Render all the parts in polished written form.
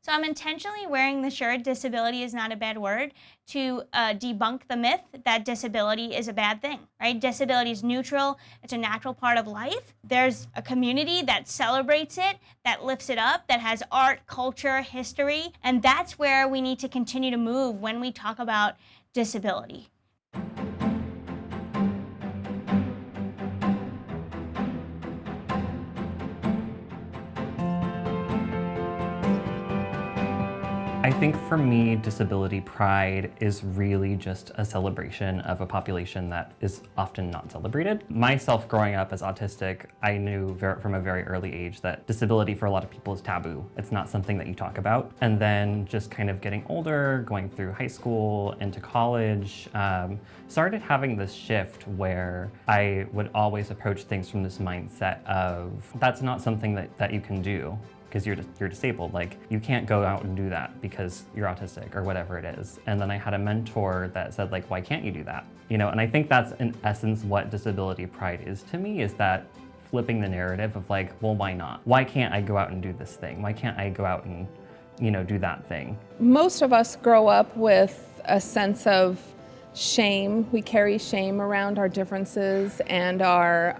So I'm intentionally wearing the shirt, disability is not a bad word, to debunk the myth that disability is a bad thing, right? Disability is neutral, it's a natural part of life. There's a community that celebrates it, that lifts it up, that has art, culture, history, and that's where we need to continue to move when we talk about disability. I think for me, disability pride is really just a celebration of a population that is often not celebrated. Myself growing up as autistic, I knew from a very early age that disability for a lot of people is taboo. It's not something that you talk about. And then just kind of getting older, going through high school, into college, started having this shift where I would always approach things from this mindset of, that's not something that you can do, because you're disabled. Like, you can't go out and do that because you're autistic or whatever it is. And then I had a mentor that said, like, why can't you do that? You know, and I think that's in essence what disability pride is to me, is that flipping the narrative of like, well, why not? Why can't I go out and do this thing? Why can't I go out and, you know, do that thing? Most of us grow up with a sense of shame. We carry shame around our differences and our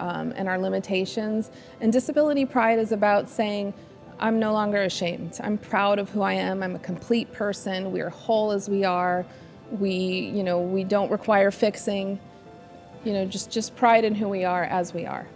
limitations. And disability pride is about saying, I'm no longer ashamed. I'm proud of who I am. I'm a complete person. We are whole as we are. We don't require fixing. Just pride in who we are as we are.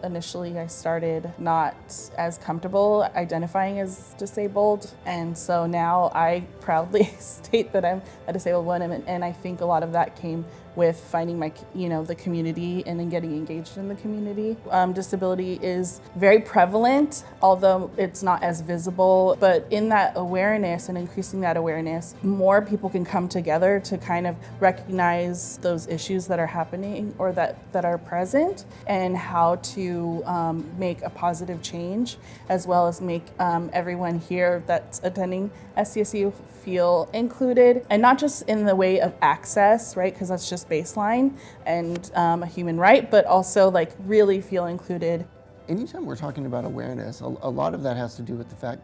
Initially, I started not as comfortable identifying as disabled, and so now I proudly state that I'm a disabled woman, and I think a lot of that came with finding the community and then getting engaged in the community. Disability is very prevalent, although it's not as visible, but in that awareness and increasing that awareness, more people can come together to kind of recognize those issues that are happening or that are present, and how to make a positive change, as well as make everyone here that's attending SDSU feel included, and not just in the way of access, right? Because that's just baseline and a human right, but also like really feel included. Anytime we're talking about awareness, a lot of that has to do with the fact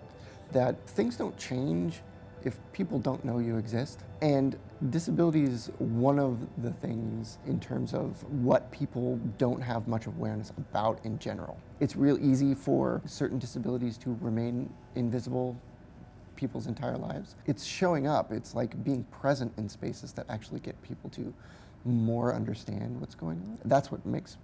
that things don't change if people don't know you exist. And disability is one of the things in terms of what people don't have much awareness about in general. It's real easy for certain disabilities to remain invisible people's entire lives. It's showing up. It's like being present in spaces that actually get people to more understand what's going on. That's what makes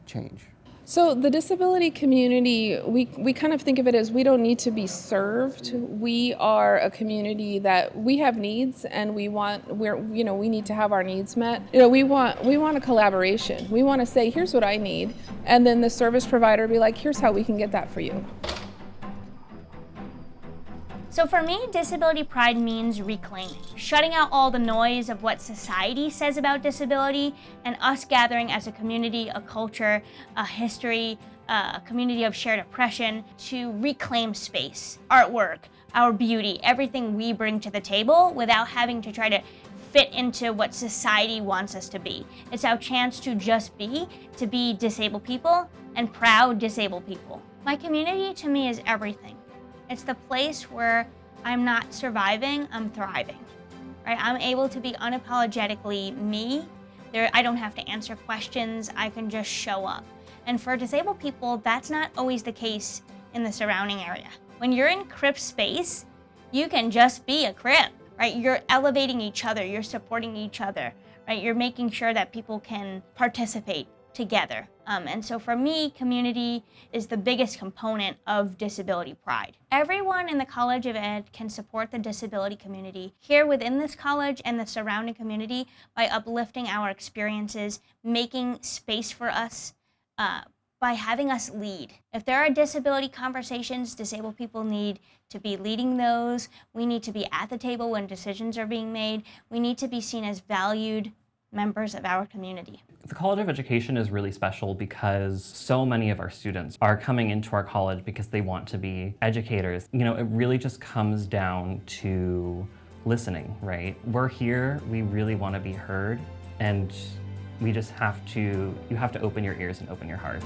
change. So the disability community, we kind of think of it as we don't need to be served. We are a community that we have needs, and we need to have our needs met. We want a collaboration. We want to say, here's what I need, and then the service provider be like, here's how we can get that for you. So for me, disability pride means reclaiming, shutting out all the noise of what society says about disability, and us gathering as a community, a culture, a history, a community of shared oppression to reclaim space, artwork, our beauty, everything we bring to the table without having to try to fit into what society wants us to be. It's our chance to just be, to be disabled people and proud disabled people. My community to me is everything. It's the place where I'm not surviving, I'm thriving, right? I'm able to be unapologetically me. I don't have to answer questions, I can just show up. And for disabled people, that's not always the case in the surrounding area. When you're in crip space, you can just be a crip, right? You're elevating each other, you're supporting each other, right? You're making sure that people can participate together. And so for me, community is the biggest component of disability pride. Everyone in the College of Ed can support the disability community here within this college and the surrounding community by uplifting our experiences, making space for us, by having us lead. If there are disability conversations, disabled people need to be leading those. We need to be at the table when decisions are being made. We need to be seen as valued members of our community. The College of Education is really special because so many of our students are coming into our college because they want to be educators. You know, it really just comes down to listening, right? We're here, we really want to be heard, and you have to open your ears and open your hearts.